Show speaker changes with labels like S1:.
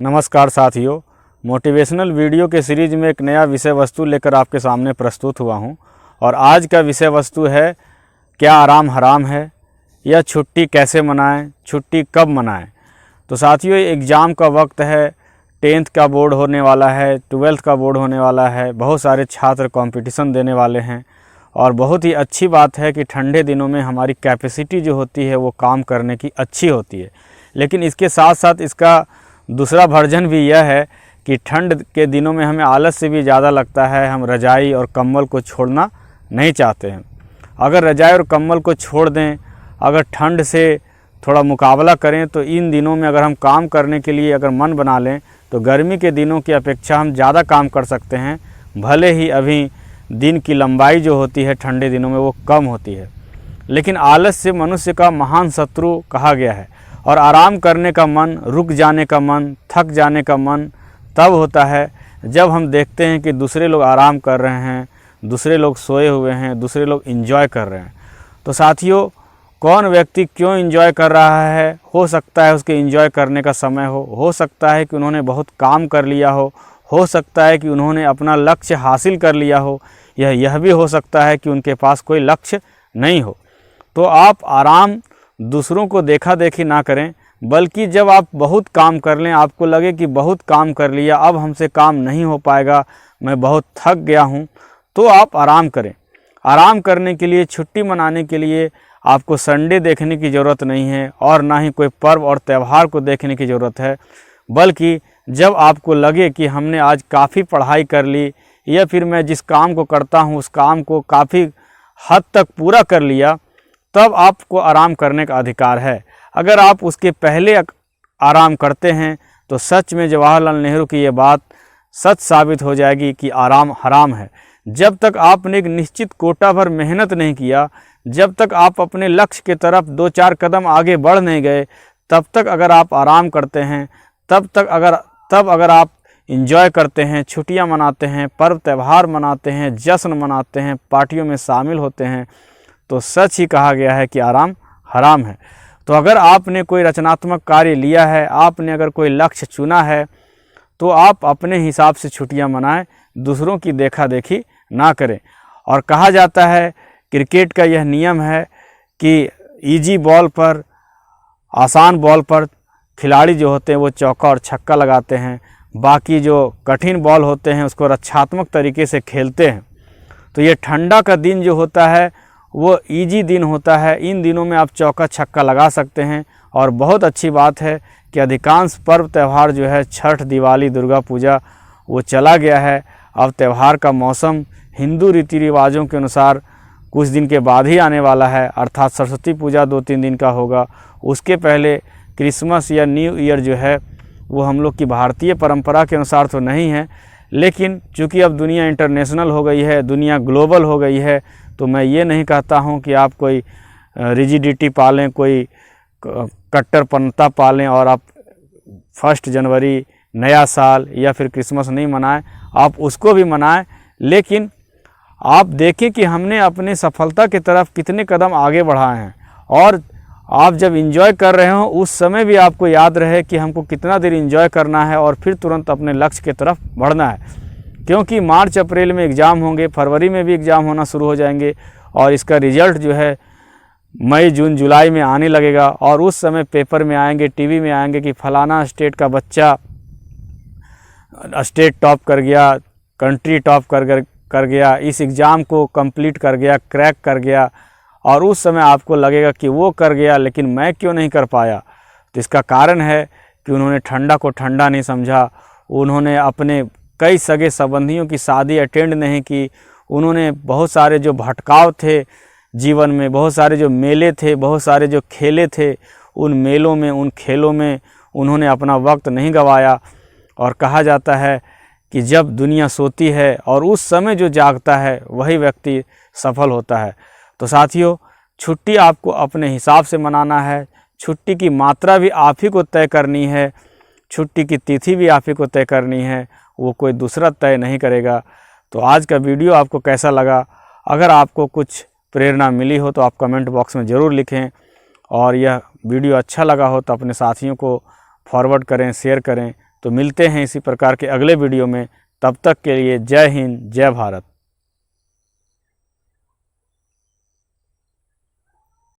S1: नमस्कार साथियों, motivational video के सीरीज में एक नया विषय वस्तु लेकर आपके सामने प्रस्तुत हुआ हूं। और आज का विषय वस्तु है, क्या आराम हराम है या छुट्टी कैसे मनाएं, छुट्टी कब मनाएं। तो साथियों, एग्ज़ाम का वक्त है, 10th का बोर्ड होने वाला है, 12th का बोर्ड होने वाला है, बहुत सारे छात्र कंपटीशन देने वाले हैं। और बहुत ही अच्छी बात है कि ठंडे दिनों में हमारी कैपेसिटी जो होती है वो काम करने की अच्छी होती है। लेकिन इसके साथ साथ इसका दूसरा वर्जन भी यह है कि ठंड के दिनों में हमें आलस से भी ज़्यादा लगता है, हम रज़ाई और कंबल को छोड़ना नहीं चाहते हैं। अगर रज़ाई और कंबल को छोड़ दें, अगर ठंड से थोड़ा मुकाबला करें, तो इन दिनों में अगर हम काम करने के लिए अगर मन बना लें तो गर्मी के दिनों की अपेक्षा हम ज़्यादा काम कर सकते हैं। भले ही अभी दिन की लंबाई जो होती है ठंडे दिनों में वो कम होती है, लेकिन आलस से मनुष्य का महान शत्रु कहा गया है। और आराम करने का मन, रुक जाने का मन, थक जाने का मन तब होता है जब हम देखते हैं कि दूसरे लोग आराम कर रहे हैं, दूसरे लोग सोए हुए हैं, दूसरे लोग एंजॉय कर रहे हैं। तो साथियों, कौन व्यक्ति क्यों एंजॉय कर रहा है, हो सकता है उसके एंजॉय करने का समय हो सकता है कि उन्होंने बहुत काम कर लिया हो सकता है कि उन्होंने अपना लक्ष्य हासिल कर लिया हो, यह भी हो सकता है कि उनके पास कोई लक्ष्य नहीं हो। तो आप आराम दूसरों को देखा देखी ना करें, बल्कि जब आप बहुत काम कर लें, आपको लगे कि बहुत काम कर लिया, अब हमसे काम नहीं हो पाएगा, मैं बहुत थक गया हूं, तो आप आराम करें। आराम करने के लिए, छुट्टी मनाने के लिए आपको संडे देखने की ज़रूरत नहीं है और ना ही कोई पर्व और त्यौहार को देखने की ज़रूरत है। बल्कि जब आपको लगे कि हमने आज काफ़ी पढ़ाई कर ली, या फिर मैं जिस काम को करता हूँ उस काम को काफ़ी हद तक पूरा कर लिया, तब आपको आराम करने का अधिकार है। अगर आप उसके पहले आराम करते हैं तो सच में जवाहरलाल नेहरू की ये बात सच साबित हो जाएगी कि आराम हराम है। जब तक आपने एक निश्चित कोटा भर मेहनत नहीं किया, जब तक आप अपने लक्ष्य की तरफ 2-4 कदम आगे बढ़ नहीं गए, तब तक अगर आप आराम करते हैं, तब अगर आप एंजॉय करते हैं, छुट्टियां मनाते हैं, पर्व त्यौहार मनाते हैं, जश्न मनाते हैं, पार्टियों में शामिल होते हैं, तो सच ही कहा गया है कि आराम हराम है। तो अगर आपने कोई रचनात्मक कार्य लिया है, आपने अगर कोई लक्ष्य चुना है, तो आप अपने हिसाब से छुट्टियां मनाएं, दूसरों की देखा देखी ना करें। और कहा जाता है, क्रिकेट का यह नियम है कि इजी बॉल पर, आसान बॉल पर खिलाड़ी जो होते हैं वो चौका और छक्का लगाते हैं, बाकी जो कठिन बॉल होते हैं उसको रक्षात्मक तरीके से खेलते हैं। तो ये ठंडा का दिन जो होता है वो इजी दिन होता है। इन दिनों में आप चौका छक्का लगा सकते हैं। और बहुत अच्छी बात है कि अधिकांश पर्व त्यौहार जो है, छठ, दिवाली, दुर्गा पूजा, वो चला गया है। अब त्यौहार का मौसम हिंदू रीति रिवाजों के अनुसार कुछ दिन के बाद ही आने वाला है, अर्थात सरस्वती पूजा 2-3 दिन का होगा। उसके पहले क्रिसमस या न्यू ईयर जो है वो हम लोग की भारतीय परंपरा के अनुसार तो नहीं है, लेकिन चूँकि अब दुनिया इंटरनेशनल हो गई है, दुनिया ग्लोबल हो गई है, तो मैं ये नहीं कहता हूँ कि आप कोई रिजिडिटी पालें, कोई कट्टरपंथा पालें और आप 1 जनवरी, नया साल या फिर क्रिसमस नहीं मनाएं। आप उसको भी मनाएं, लेकिन आप देखें कि हमने अपने सफलता की तरफ कितने कदम आगे बढ़ाए हैं। और आप जब एंजॉय कर रहे हो उस समय भी आपको याद रहे कि हमको कितना देर एंजॉय करना है और फिर तुरंत अपने लक्ष्य की तरफ बढ़ना है। क्योंकि मार्च अप्रैल में एग्ज़ाम होंगे, फरवरी में भी एग्ज़ाम होना शुरू हो जाएंगे, और इसका रिज़ल्ट जो है मई, जून, जुलाई में आने लगेगा। और उस समय पेपर में आएंगे, टीवी में आएंगे कि फलाना स्टेट का बच्चा स्टेट टॉप कर गया, कंट्री टॉप कर गया, इस एग्ज़ाम को कंप्लीट कर गया, क्रैक कर गया। और उस समय आपको लगेगा कि वो कर गया, लेकिन मैं क्यों नहीं कर पाया। तो इसका कारण है कि उन्होंने ठंडा को ठंडा नहीं समझा, उन्होंने अपने कई सगे संबंधियों की शादी अटेंड नहीं की, उन्होंने बहुत सारे जो भटकाव थे जीवन में, बहुत सारे जो मेले थे, बहुत सारे जो खेले थे, उन मेलों में, उन खेलों में उन्होंने अपना वक्त नहीं गंवाया। और कहा जाता है कि जब दुनिया सोती है और उस समय जो जागता है वही व्यक्ति सफल होता है। तो साथियों, छुट्टी आपको अपने हिसाब से मनाना है, छुट्टी की मात्रा भी आप ही को तय करनी है, छुट्टी की तिथि भी आप ही को तय करनी है, वो कोई दूसरा तय नहीं करेगा। तो आज का वीडियो आपको कैसा लगा? अगर आपको कुछ प्रेरणा मिली हो तो आप कमेंट बॉक्स में ज़रूर लिखें, और यह वीडियो अच्छा लगा हो तो अपने साथियों को फॉरवर्ड करें, शेयर करें, तो मिलते हैं इसी प्रकार के अगले वीडियो में। तब तक के लिए जय हिंद, जय भारत।